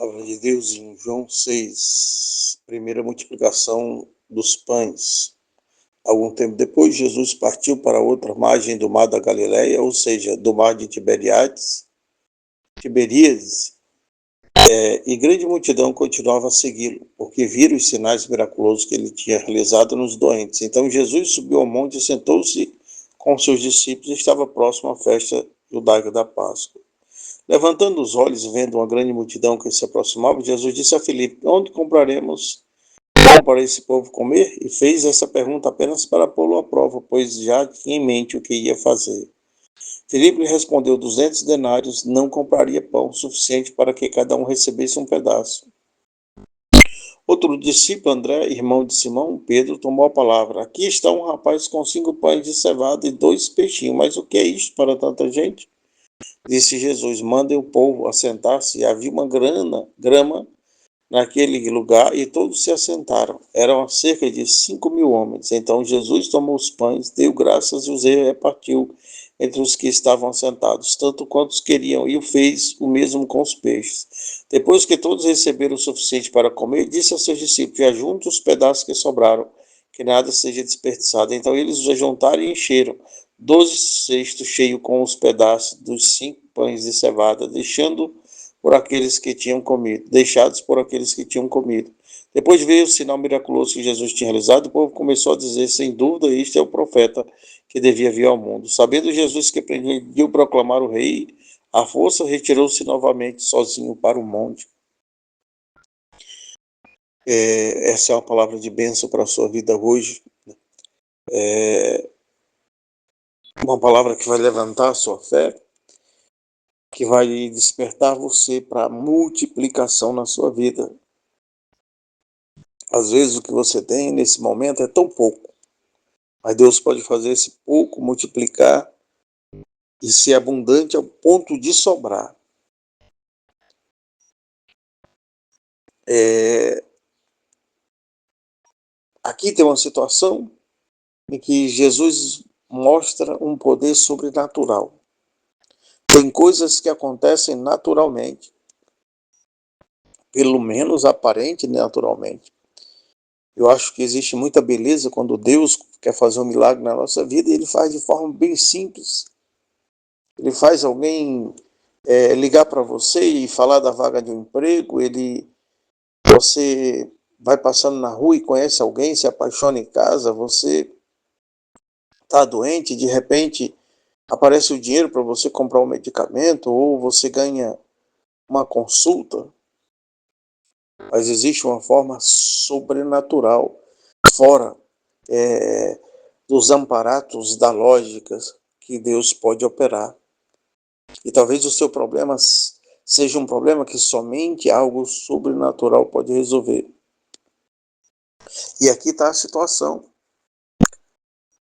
Palavra de Deus em João 6, primeira multiplicação dos pães. Algum tempo depois, Jesus partiu para outra margem do mar da Galileia, ou seja, do mar de Tiberíades, e grande multidão continuava a segui-lo, porque viram os sinais miraculosos que ele tinha realizado nos doentes. Então Jesus subiu ao monte e sentou-se com seus discípulos e estava próximo à festa judaica da Páscoa. Levantando os olhos e vendo uma grande multidão que se aproximava, Jesus disse a Filipe: onde compraremos pão para esse povo comer? E fez essa pergunta apenas para pô-lo à prova, pois já tinha em mente o que ia fazer. Filipe lhe respondeu: 200 denários não compraria pão suficiente para que cada um recebesse um pedaço. Outro discípulo, André, irmão de Simão, Pedro, tomou a palavra: aqui está um rapaz com 5 pães de cevada e 2 peixinhos, mas o que é isto para tanta gente? Disse Jesus: mandem o povo assentar-se. Havia uma grama naquele lugar e todos se assentaram. Eram cerca de 5.000 homens. Então Jesus tomou os pães, deu graças e os repartiu entre os que estavam assentados, tanto quantos queriam, e fez o mesmo com os peixes. Depois que todos receberam o suficiente para comer, disse aos seus discípulos: ajunte os pedaços que sobraram, que nada seja desperdiçado. Então eles os ajuntaram e encheram 12 cestos cheios com os pedaços dos 5 pães de cevada, deixados por aqueles que tinham comido. Depois veio o sinal miraculoso que Jesus tinha realizado. O povo começou a dizer: sem dúvida, este é o profeta que devia vir ao mundo. Sabendo Jesus que pretendiam proclamar o rei à força, retirou-se novamente sozinho para o monte. Essa é uma palavra de bênção para a sua vida hoje. Uma palavra que vai levantar a sua fé, que vai despertar você para a multiplicação na sua vida. Às vezes o que você tem nesse momento é tão pouco, mas Deus pode fazer esse pouco multiplicar e ser abundante ao ponto de sobrar. Aqui tem uma situação em que Jesus mostra um poder sobrenatural. Tem coisas que acontecem naturalmente, pelo menos aparente naturalmente. Eu acho que existe muita beleza quando Deus quer fazer um milagre na nossa vida e Ele faz de forma bem simples. Ele faz alguém ligar para você e falar da vaga de um emprego. Você vai passando na rua e conhece alguém, se apaixona em casa, você está doente, de repente aparece o dinheiro para você comprar um medicamento ou você ganha uma consulta. Mas existe uma forma sobrenatural, fora dos amparatos da lógica, que Deus pode operar. E talvez o seu problema seja um problema que somente algo sobrenatural pode resolver. E aqui está a situação.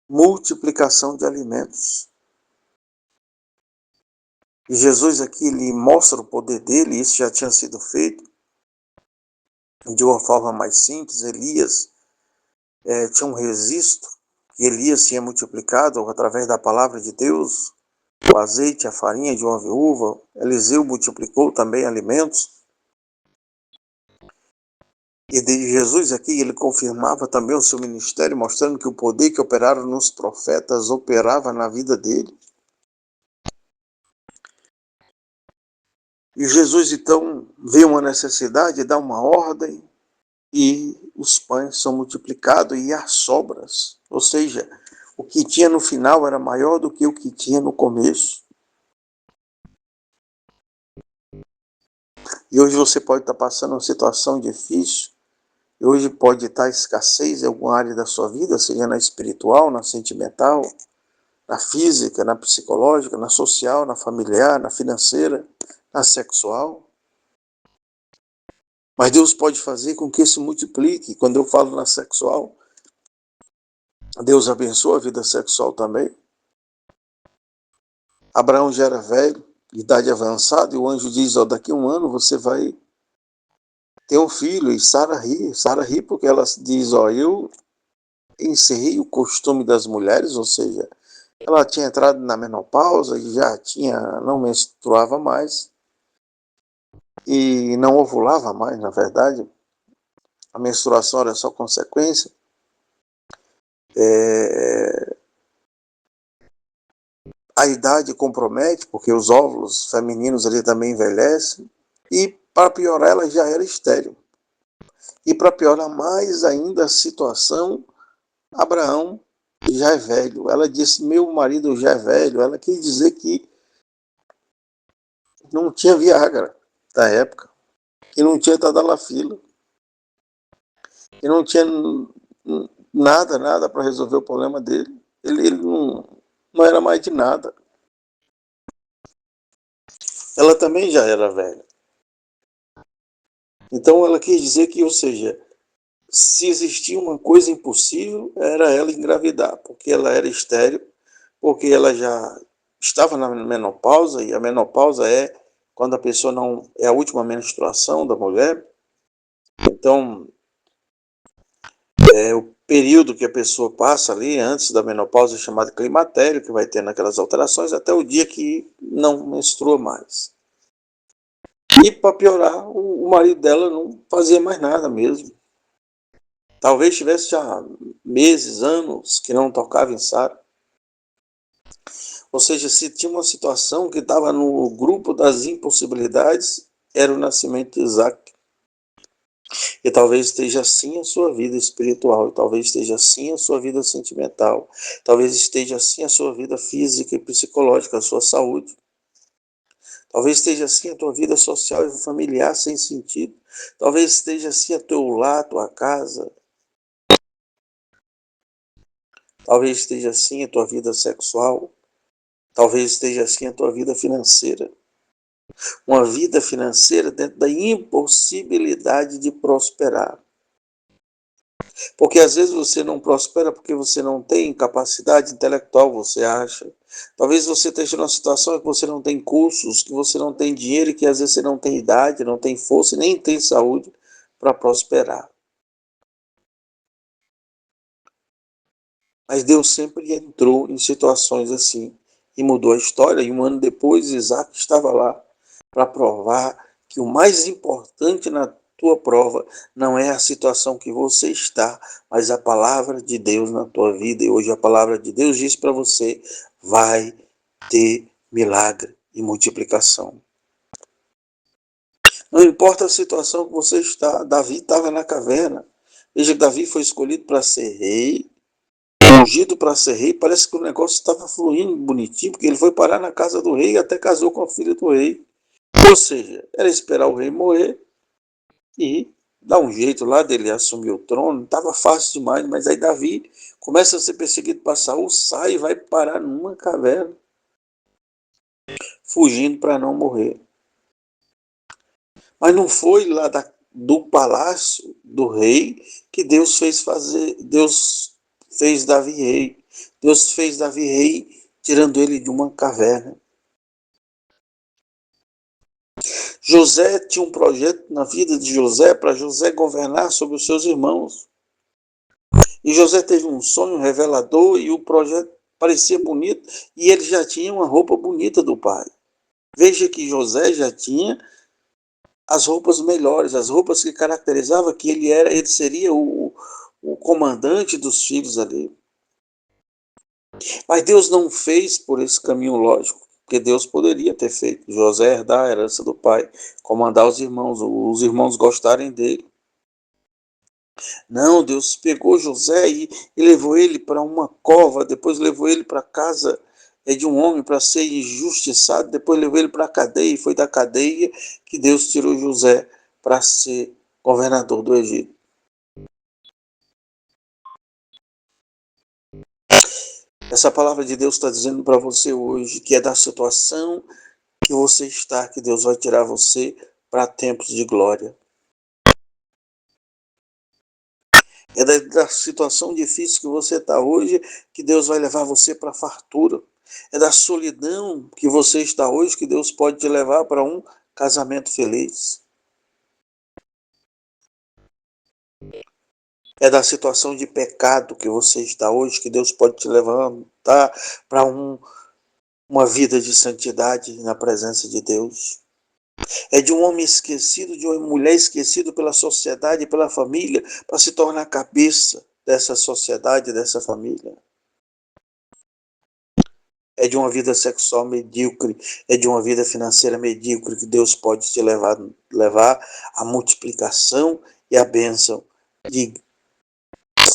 Multiplicação de alimentos. E Jesus aqui lhe mostra o poder dele, e isso já tinha sido feito de uma forma mais simples. Elias tinha um registro que Elias tinha multiplicado através da palavra de Deus, o azeite, a farinha de uma viúva. Eliseu multiplicou também alimentos. E de Jesus aqui, ele confirmava também o seu ministério, mostrando que o poder que operaram nos profetas operava na vida dele. E Jesus, então, vê uma necessidade, dá uma ordem, e os pães são multiplicados e há sobras. Ou seja, o que tinha no final era maior do que o que tinha no começo. E hoje você pode estar passando uma situação difícil, e hoje pode estar escassez em alguma área da sua vida, seja na espiritual, na sentimental, na física, na psicológica, na social, na familiar, na financeira, na sexual. Mas Deus pode fazer com que isso multiplique. Quando eu falo na sexual, Deus abençoa a vida sexual também. Abraão já era velho, idade avançada, e o anjo diz: daqui a um ano você vai ter um filho. E Sara ri porque ela diz: eu encerrei o costume das mulheres, ou seja, ela tinha entrado na menopausa e já não menstruava mais. e não ovulava mais, na verdade, a menstruação era só consequência, a idade compromete, porque os óvulos femininos ali também envelhecem, e para piorar, ela já era estéril. E para piorar mais ainda a situação, Abraão já é velho. Ela disse, meu marido já é velho. Ela quis dizer que não tinha Viagra da época, que não tinha Tadalafila, que não tinha nada para resolver o problema dele. Ele não era mais de nada. Ela também já era velha. Então ela quis dizer que, ou seja, se existia uma coisa impossível, era ela engravidar, porque ela era estéril, porque ela já estava na menopausa, e a menopausa é quando a pessoa não é a última menstruação da mulher. Então, o período que a pessoa passa ali antes da menopausa é chamado climatério, que vai tendo aquelas alterações até o dia que não menstrua mais. E para piorar, o marido dela não fazia mais nada mesmo. Talvez tivesse já meses, anos que não tocava em Sara. Ou seja, se tinha uma situação que estava no grupo das impossibilidades, era o nascimento de Isaac. E talvez esteja assim a sua vida espiritual, e talvez esteja assim a sua vida sentimental, talvez esteja assim a sua vida física e psicológica, a sua saúde. Talvez esteja assim a tua vida social e familiar sem sentido. Talvez esteja assim a teu lar, a tua casa. Talvez esteja assim a tua vida sexual. Talvez esteja assim a tua vida financeira. Uma vida financeira dentro da impossibilidade de prosperar. Porque às vezes você não prospera porque você não tem capacidade intelectual, você acha. Talvez você esteja numa situação que você não tem cursos, que você não tem dinheiro, que às vezes você não tem idade, não tem força e nem tem saúde para prosperar. Mas Deus sempre entrou em situações assim e mudou a história. E um ano depois, Isaac estava lá para provar que o mais importante na tua prova não é a situação que você está, mas a palavra de Deus na tua vida. E hoje a palavra de Deus diz para você, vai ter milagre e multiplicação. Não importa a situação que você está. Davi estava na caverna. Veja que Davi foi escolhido para ser rei, ungido para ser rei. Parece que o negócio estava fluindo bonitinho, porque ele foi parar na casa do rei e até casou com a filha do rei. Ou seja, era esperar o rei morrer e dar um jeito lá dele assumir o trono. Estava fácil demais, mas aí Davi começa a ser perseguido para Saul, sai e vai parar numa caverna, fugindo para não morrer. Mas não foi lá do palácio do rei que Deus fez Davi rei. Deus fez Davi rei tirando ele de uma caverna. José tinha um projeto na vida de José para José governar sobre os seus irmãos. E José teve um sonho revelador e o projeto parecia bonito e ele já tinha uma roupa bonita do pai. Veja que José já tinha as roupas melhores, as roupas que caracterizavam que ele seria o comandante dos filhos ali. Mas Deus não fez por esse caminho lógico, porque Deus poderia ter feito José herdar a herança do pai, comandar os irmãos gostarem dele. Não, Deus pegou José e levou ele para uma cova, depois levou ele para a casa de um homem para ser injustiçado, depois levou ele para a cadeia, e foi da cadeia que Deus tirou José para ser governador do Egito. Essa palavra de Deus está dizendo para você hoje que é da situação que você está, que Deus vai tirar você para tempos de glória. É da situação difícil que você está hoje que Deus vai levar você para a fartura. É da solidão que você está hoje que Deus pode te levar para um casamento feliz. É da situação de pecado que você está hoje que Deus pode te levantar para uma vida de santidade na presença de Deus. É de um homem esquecido, de uma mulher esquecida pela sociedade, pela família, para se tornar cabeça dessa sociedade, dessa família. É de uma vida sexual medíocre, é de uma vida financeira medíocre que Deus pode te levar à multiplicação e à bênção de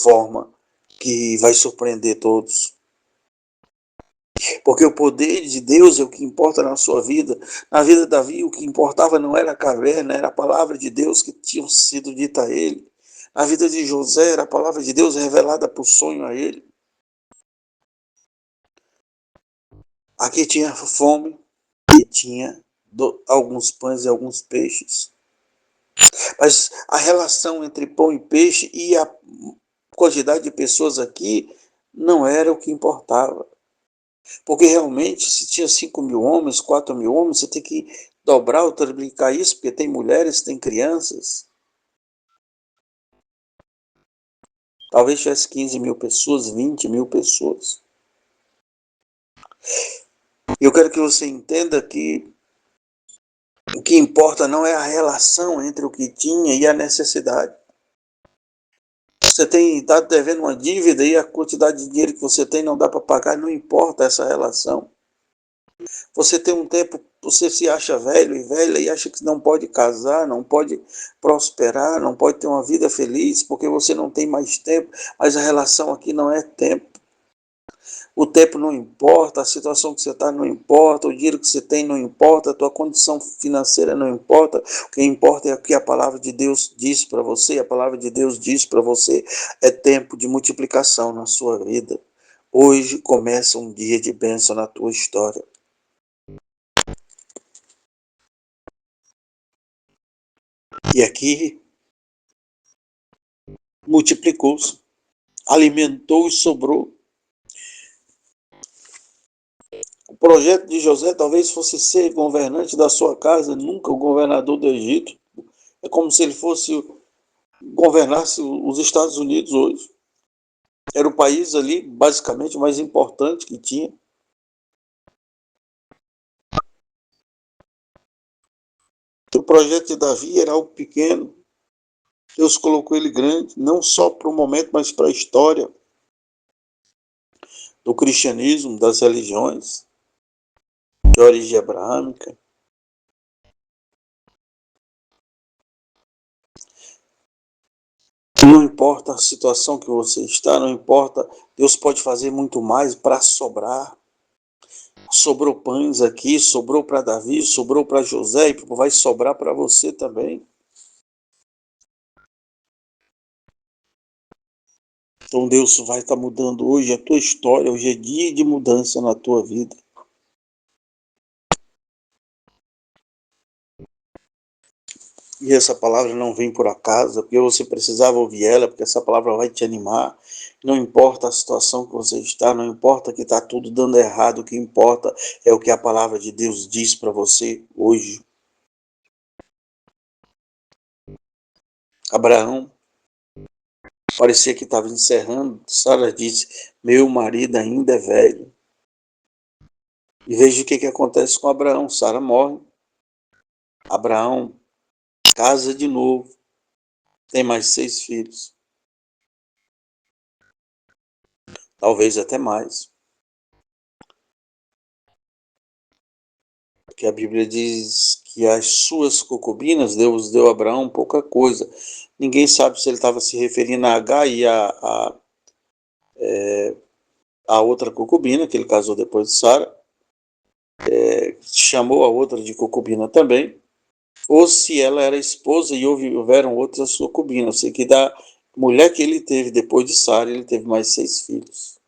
forma que vai surpreender todos. Porque o poder de Deus é o que importa na sua vida. Na vida de Davi, o que importava não era a caverna, era a palavra de Deus que tinha sido dita a ele. Na vida de José, era a palavra de Deus revelada por sonho a ele. Aqui tinha fome e tinha alguns pães e alguns peixes. Mas a relação entre pão e peixe e a quantidade de pessoas aqui não era o que importava. Porque realmente, se tinha 5.000 homens, 4.000 homens, você tem que dobrar ou triplicar isso, porque tem mulheres, tem crianças. Talvez tivesse 15.000 pessoas, 20.000 pessoas. Eu quero que você entenda que o que importa não é a relação entre o que tinha e a necessidade. Você está devendo uma dívida e a quantidade de dinheiro que você tem não dá para pagar, não importa essa relação. Você tem um tempo, você se acha velho e velha e acha que não pode casar, não pode prosperar, não pode ter uma vida feliz porque você não tem mais tempo, mas a relação aqui não é tempo. O tempo não importa, a situação que você está não importa, o dinheiro que você tem não importa, a tua condição financeira não importa, o que importa é o que a palavra de Deus diz para você, a palavra de Deus diz para você, é tempo de multiplicação na sua vida. Hoje começa um dia de bênção na tua história. E aqui multiplicou-se, alimentou e sobrou. O projeto de José talvez fosse ser governante da sua casa, nunca o governador do Egito. É como se ele governasse os Estados Unidos hoje. Era o país ali, basicamente, mais importante que tinha. O projeto de Davi era algo pequeno. Deus colocou ele grande, não só para o momento, mas para a história do cristianismo, das religiões, de origem abraâmica. Não importa a situação que você está, não importa, Deus pode fazer muito mais para sobrar. Sobrou pães aqui, sobrou para Davi, sobrou para José e vai sobrar para você também. Então Deus vai estar mudando hoje a tua história, hoje é dia de mudança na tua vida. E essa palavra não vem por acaso, porque você precisava ouvir ela, porque essa palavra vai te animar. Não importa a situação que você está, não importa que está tudo dando errado, o que importa é o que a palavra de Deus diz para você hoje. Abraão parecia que estava encerrando. Sara disse: meu marido ainda é velho. E veja o que acontece com Abraão. Sara morre. Abraão casa de novo. Tem mais 6 filhos. Talvez até mais. Porque a Bíblia diz que as suas concubinas, Deus deu a Abraão pouca coisa. Ninguém sabe se ele estava se referindo a H e a outra concubina, que ele casou depois de Sara. Chamou a outra de concubina também. Ou se ela era esposa e houveram outras concubinas. Sei que da mulher que ele teve depois de Sara, ele teve mais 6 filhos.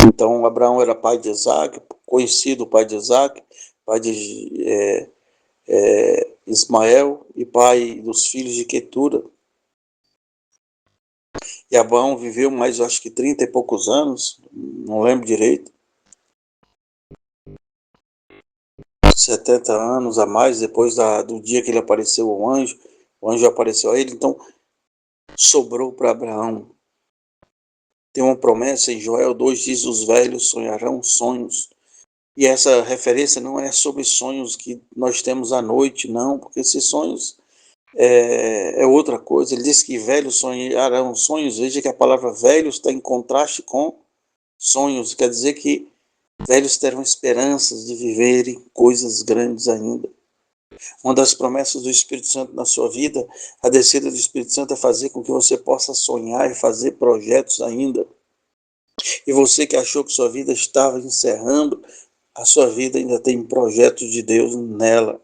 Então, Abraão era pai de Isaac, conhecido pai de Isaac, pai de Ismael e pai dos filhos de Quetura. E Abraão viveu mais, acho que 30 e poucos anos, não lembro direito. 70 anos a mais, depois do dia que ele apareceu o anjo apareceu a ele, então sobrou para Abraão. Tem uma promessa em Joel 2, diz: os velhos sonharão sonhos E essa referência não é sobre sonhos que nós temos à noite, não, porque esses sonhos é outra coisa. Ele diz que velhos sonharão sonhos. Veja que a palavra velhos está em contraste com sonhos. Quer dizer que velhos terão esperanças de viverem coisas grandes ainda. Uma das promessas do Espírito Santo na sua vida, a descida do Espírito Santo é fazer com que você possa sonhar e fazer projetos ainda. E você que achou que sua vida estava encerrando, a sua vida ainda tem projetos de Deus nela.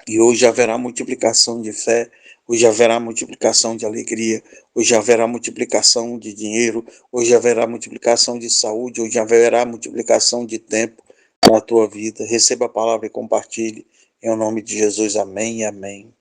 E hoje haverá multiplicação de fé, hoje haverá multiplicação de alegria, hoje haverá multiplicação de dinheiro, hoje haverá multiplicação de saúde, hoje haverá multiplicação de tempo na tua vida. Receba a palavra e compartilhe. Em nome de Jesus, amém e amém.